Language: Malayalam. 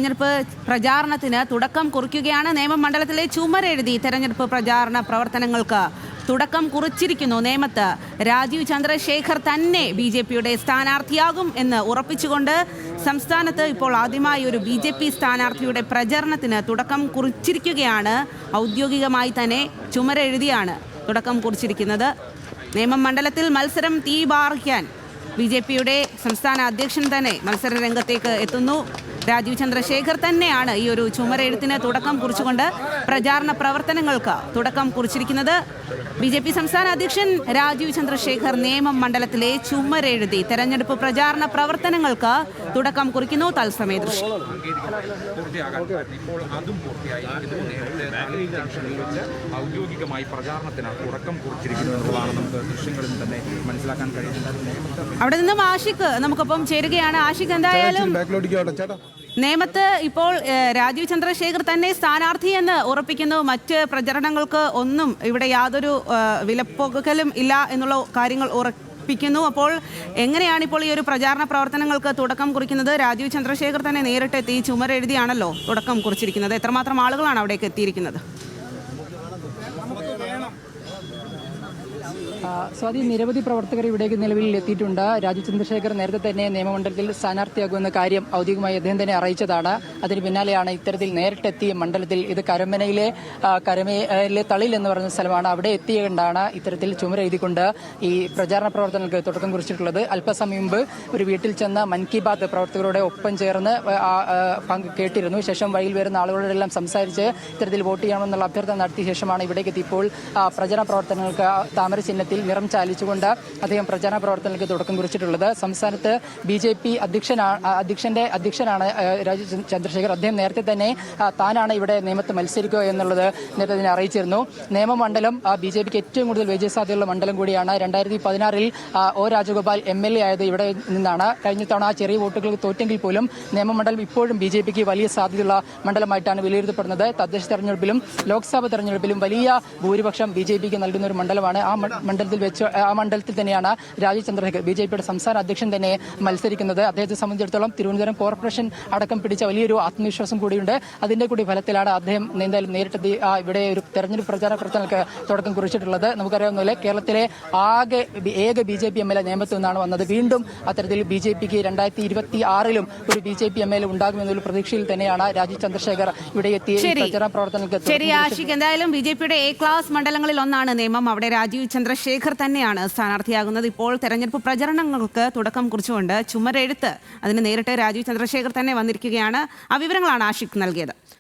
തെരഞ്ഞെടുപ്പ് പ്രചാരണത്തിന് തുടക്കം കുറിക്കുകയാണ്. നേമം മണ്ഡലത്തിലെ ചുമരെഴുതി തെരഞ്ഞെടുപ്പ് പ്രചാരണ പ്രവർത്തനങ്ങൾക്ക് തുടക്കം കുറിച്ചിരിക്കുന്നു. നേമത്ത് രാജീവ് ചന്ദ്രശേഖർ തന്നെ ബി.ജെ.പിയുടെ സ്ഥാനാർത്ഥിയാകും എന്ന് ഉറപ്പിച്ചുകൊണ്ട് സംസ്ഥാനത്ത് ഇപ്പോൾ ആദ്യമായി ഒരു ബി.ജെ.പി സ്ഥാനാർത്ഥിയുടെ പ്രചരണത്തിന് തുടക്കം കുറിച്ചിരിക്കുകയാണ്. ഔദ്യോഗികമായി തന്നെ ചുമരെഴുതിയാണ് തുടക്കം കുറിച്ചിരിക്കുന്നത്. നേമം മണ്ഡലത്തിൽ മത്സരം തീപാറിക്കാൻ ബി.ജെ.പിയുടെ സംസ്ഥാന അധ്യക്ഷൻ തന്നെ മത്സര രംഗത്തേക്ക് എത്തുന്നു. രാജീവ് ചന്ദ്രശേഖർ തന്നെയാണ് ഈ ഒരു ചുമരെഴുത്തിന് തുടക്കം കുറിച്ചുകൊണ്ട് പ്രചാരണ പ്രവർത്തനങ്ങൾക്ക് തുടക്കം കുറിച്ചിരിക്കുന്നത്. ബി.ജെ.പി സംസ്ഥാന അധ്യക്ഷൻ രാജീവ് ചന്ദ്രശേഖർ നേമം മണ്ഡലത്തിലെ ചുമരെഴുതി തെരഞ്ഞെടുപ്പ് പ്രചാരണ പ്രവർത്തനങ്ങൾക്ക് തുടക്കം കുറിക്കുന്നു. തത്സമയ ദൃശ്യം. ഔദ്യോഗികമായി പ്രചാരണത്തിന് തുടക്കം കുറിച്ചിരിക്കുന്നു എന്നുള്ളതാണ് നമുക്ക് ദൃശ്യങ്ങളിൽ തന്നെ മനസ്സിലാക്കാൻ കഴിയുന്നത്. അവിടെ നിന്നും ആഷിഖ് നമുക്കൊപ്പം ചേരുകയാണ്. ആഷിഖ്, എന്തായാലും നേമത്ത് ഇപ്പോൾ രാജീവ് ചന്ദ്രശേഖർ തന്നെ സ്ഥാനാർത്ഥി എന്ന് ഉറപ്പിക്കുന്നു. മറ്റ് പ്രചരണങ്ങൾക്ക് ഒന്നും ഇവിടെ യാതൊരു വിലപ്പോകലും ഇല്ല എന്നുള്ള കാര്യങ്ങൾ ഉറപ്പിക്കുന്നു. അപ്പോൾ എങ്ങനെയാണ് ഇപ്പോൾ ഈ ഒരു പ്രചാരണ പ്രവർത്തനങ്ങൾക്ക് തുടക്കം കുറിക്കുന്നത്? രാജീവ് ചന്ദ്രശേഖർ തന്നെ നേരിട്ടെത്തി ചുമരെഴുതിയാണല്ലോ തുടക്കം കുറിച്ചിരിക്കുന്നത്. എത്രമാത്രം ആളുകളാണ് അവിടേക്ക് എത്തിയിരിക്കുന്നത്? സ്വാതി, നിരവധി പ്രവർത്തകർ ഇവിടേക്ക് നിലവിൽ എത്തിയിട്ടുണ്ട്. രാജീവ് ചന്ദ്രശേഖർ നേരത്തെ തന്നെ നിയമമണ്ഡലത്തിൽ സ്ഥാനാർത്ഥിയാകുമെന്ന കാര്യം ഔദ്യോഗികമായി അദ്ദേഹം തന്നെ അറിയിച്ചതാണ്. അതിന് പിന്നാലെയാണ് ഇത്തരത്തിൽ നേരിട്ടെത്തി മണ്ഡലത്തിൽ, ഇത് കരമനയിലെ തളിൽ എന്ന് പറയുന്ന സ്ഥലമാണ്, അവിടെ എത്തിയതുകൊണ്ടാണ് ഇത്തരത്തിൽ ചുമരെഴുതിക്കൊണ്ട് ഈ പ്രചാരണ പ്രവർത്തനങ്ങൾക്ക് തുടക്കം കുറിച്ചിട്ടുള്ളത്. അല്പസമയം മുമ്പ് ഒരു വീട്ടിൽ ചെന്ന് മൻ കി ബാത്ത് പ്രവർത്തകരുടെ ഒപ്പം ചേർന്ന് കേട്ടിരുന്നു. ശേഷം വഴിയിൽ വരുന്ന ആളുകളോടെല്ലാം സംസാരിച്ച് ഇത്തരത്തിൽ വോട്ട് ചെയ്യണമെന്നുള്ള അഭ്യർത്ഥന നടത്തിയ ശേഷമാണ് ഇവിടേക്ക് എത്തി ഇപ്പോൾ പ്രചാരണ പ്രവർത്തനങ്ങൾക്ക് താമര ചിഹ്നത്തിൽ നിറം ചാലിച്ചുകൊണ്ട് അദ്ദേഹം പ്രചാരണ പ്രവർത്തനങ്ങൾക്ക് തുടക്കം കുറിച്ചിട്ടുള്ളത്. സംസ്ഥാനത്ത് ബി.ജെ.പി അധ്യക്ഷനാണ് രാജീവ് ചന്ദ്രശേഖർ. അദ്ദേഹം നേരത്തെ തന്നെ താനാണ് ഇവിടെ നേമത്ത് മത്സരിക്കുക എന്നുള്ളത് നേരത്തെ തന്നെ അറിയിച്ചിരുന്നു. നേമമണ്ഡലം ബി.ജെ.പിക്ക് ഏറ്റവും കൂടുതൽ വിജയസാധ്യതയുള്ള മണ്ഡലം കൂടിയാണ്. 2016 ഒ രാജഗോപാൽ എം.എൽ.എ ആയത് ഇവിടെ നിന്നാണ്. കഴിഞ്ഞ തവണ ചെറിയ വോട്ടുകൾക്ക് തോറ്റെങ്കിൽ പോലും നേമമണ്ഡലം ഇപ്പോഴും ബി.ജെ.പിക്ക് വലിയ സാധ്യതയുള്ള മണ്ഡലമായിട്ടാണ് വിലയിരുത്തപ്പെടുന്നത്. തദ്ദേശ തെരഞ്ഞെടുപ്പിലും ലോക്സഭാ തെരഞ്ഞെടുപ്പിലും വലിയ ഭൂരിപക്ഷം ബി.ജെ.പിക്ക് നൽകുന്ന ഒരു മണ്ഡലമാണ്. ആ മണ്ഡലത്തിൽ തന്നെയാണ് രാജീവ് ചന്ദ്രശേഖർ ബി.ജെ.പിയുടെ സംസ്ഥാന അധ്യക്ഷൻ തന്നെ മത്സരിക്കുന്നത്. അദ്ദേഹത്തെ സംബന്ധിച്ചിടത്തോളം തിരുവനന്തപുരം കോർപ്പറേഷൻ അടക്കം പിടിച്ച വലിയൊരു ആത്മവിശ്വാസം കൂടിയുണ്ട്. അതിന്റെ കൂടി ഫലത്തിലാണ് അദ്ദേഹം എന്തായാലും നേരിട്ടെത്തി ഇവിടെ ഒരു തെരഞ്ഞെടുപ്പ് പ്രചാരണ പ്രവർത്തനങ്ങൾക്ക് തുടക്കം കുറിച്ചിട്ടുള്ളത്. നമുക്കറിയാവുന്ന പോലെ കേരളത്തിലെ ഏക ബി.ജെ.പി എം.എൽ.എ നേമത്ത് നിന്നാണ് വന്നത്. വീണ്ടും അത്തരത്തിൽ ബി.ജെ.പിക്ക് 2026 ഒരു ബി.ജെ.പി എം.എൽ.എ ഉണ്ടാകുമെന്നൊരു പ്രതീക്ഷയിൽ തന്നെയാണ് രാജീവ് ചന്ദ്രശേഖർ ഇവിടെ എത്തി പ്രചാരണ പ്രവർത്തനങ്ങൾക്ക്. ശരി ആഷിഖ്, എന്തായാലും ബി.ജെ.പിയുടെ എ ക്ലാസ് മണ്ഡലങ്ങളിൽ ഒന്നാണ് നേമം. അവിടെ രാജീവ് ചന്ദ്രശേഖർ തന്നെയാണ് സ്ഥാനാർത്ഥിയാകുന്നത്. ഇപ്പോൾ തെരഞ്ഞെടുപ്പ് പ്രചരണങ്ങൾക്ക് തുടക്കം കുറിച്ചുകൊണ്ട് ചുമരെഴുത്ത് അതിന് നേരിട്ട് രാജീവ് ചന്ദ്രശേഖർ തന്നെ വന്നിരിക്കുകയാണ്. ആ വിവരങ്ങളാണ് ആഷിഖ് നൽകിയത്.